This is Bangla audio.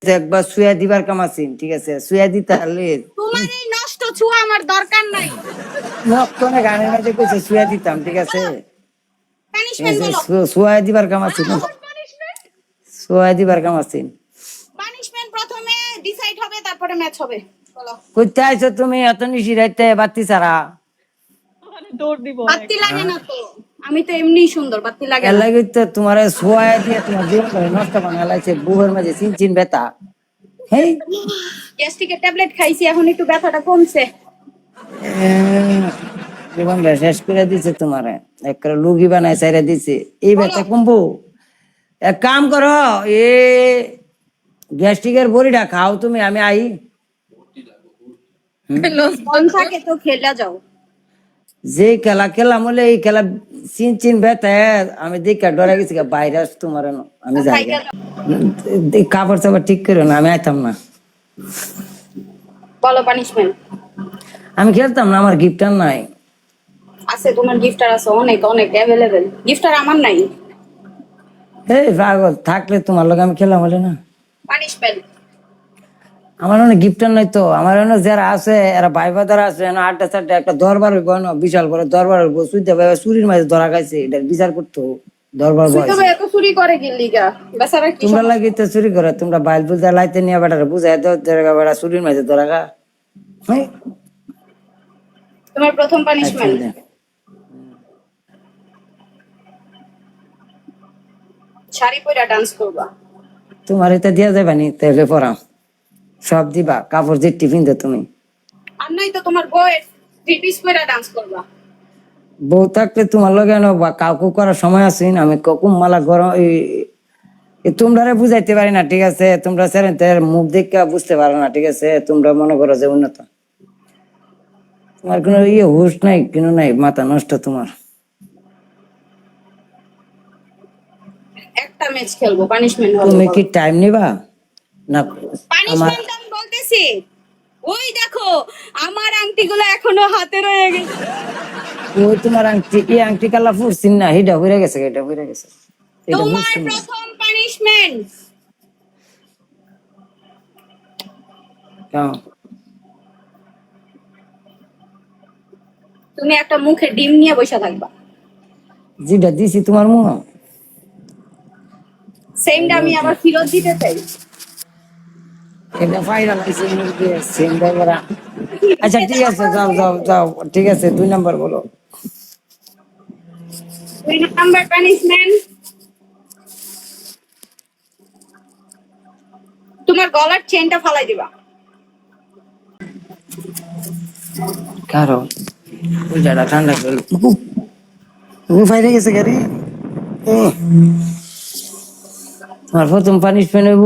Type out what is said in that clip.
একবার শুয়া দিবার কাম আছেন, ঠিক আছে? শুয়া দিতে হলে তোমার এই নষ্ট ছুয়া আমার দরকার নাই। নক্ষণে গানের মাঝে কইছে শুয়া দিতাম, ঠিক আছে? পানিশমেন্ট বলো। শুয়া দিবার কাম আছেন, শুয়া দিবার কাম আছেন। পানিশমেন্ট প্রথমে ডিসাইড হবে, তারপরে ম্যাচ হবে। বলো। কইতে আইছো তুমি এত নিশি রাইতে বাতি ছাড়া? বাতি লাগে না তো, আমি তো এমনি সুন্দর, বাতি লাগে এর না। লাগি তো তোমার শুয়া দিয়ে তোমার জীবন নষ্ট বানা লাইছে, বুহের মাঝে চিনচিন ব্যথা। হেই গ্যাস্ট্রিকের ট্যাবলেট খাইছি, এখন একটু ব্যথাটা কমছে। জীবনটা শেষ করে দিছে তোমারে, একটা লুগি বানায় সাইরা দিছে। এই ব্যথা কমবো? এক কাম করো, এ গ্যাস্ট্রিকের বড়িটা খাও তুমি, আমি আই। মন থাকে তো খেলা যাও। যে খেলা খেলাম হলে এই খেলা চিন চিন ব্যথা, আমি দেখা ডরে গেছি ভাইরাস তোমার, আমি যাই খাইগা যাও। কাপড় চাপড় ঠিক করো না, আমি আইতাম না। বলো পানিশমেন্ট। আমি খেলতাম না, আমার গিফটার নাই। আছে, তোমার গিফটার আছে অনেক অনেক অ্যাভেলেবেল। গিফটার আমার নাই। এই পাগল, থাকলে তোমার লোক আমি খেলাম হলে না। পানিশমেন্ট। আমার অনেক গিফটার নাই তো, আমার অনেক যারা আছে এরা ভাই বাদারা আছে না, আড্ডা চাড্ডা একটা দরবার হইব না, বিশাল বড় দরবার হইব, সুইতে ভাই চুরির মাঝে ধরা খাইছে, এটা বিচার করতো দরবার সুইতো বয়স। ভাই এত চুরি করে কি লিগা? বেচারা কি তোমরা লাগি তো চুরি করে, তোমরা বাইল বুঝা লাইতে নিয়ে বেটারা বুঝাই দাও, বেটা চুরির মাঝে ধরা খা। তোমার প্রথম পানিশমেন্ট। শাড়ি পরে ডান্স করবা। তোমার এটা দিয়া যাবে নি, তাহলে পড়াও সব দিবা, কাপড় যে টিফিন দে তুমি। আর নাই তো তোমার বউয়ের থ্রি পিস পরে ডান্স করবা। বউ থাকলে তোমার লগে বা কাউকে করার সময় আছে না, আমি কখন মালা গরম তোমরা বুঝাইতে পারি না, ঠিক আছে? তোমরা স্যার মুখ দেখে বুঝতে পারো না, ঠিক আছে? তোমরা মনে করো যে উন্নত, তোমার কোনো হুশ নাই, কোনো নাই, মাথা নষ্ট তোমার। একটা ম্যাচ খেলবো, পানিশমেন্ট হবে। তুমি কি টাইম নিবা না? আমার পানিশমেন্ট আমি বলতেছি, ওই দেখো আমার আংটিগুলো এখনো হাতে রয়ে গেছে। ওই তোমার আংটি, এই আংটি কালা ফুরছিন না, হিডা হইরা গেছে, এটা হইরা গেছে, এটা তোমার ফুরছিন না। প্রথম পানিশমেন্ট। কেমন? তুমি একটা মুখে ডিম নিয়ে বসে থাকবা। যেটা দিছি তোমার মুখ, সেমটা আমি আবার ফেরত দিতে চাই। এটা ফাইনাল হইছে মুরগি সেম ব্যাপারা। আচ্ছা ঠিক আছে, যাও যাও যাও, ঠিক আছে 2 নাম্বার বলো। 2 নাম্বার পানিশমেন্ট, তোমার গলার চেনটা ফালাই দিবা। কারো ওই জায়গা ঠান্ডা গেল, ফাইরে গেছে গাড়ি। তোমার প্রথম পানিশমেন্ট হইব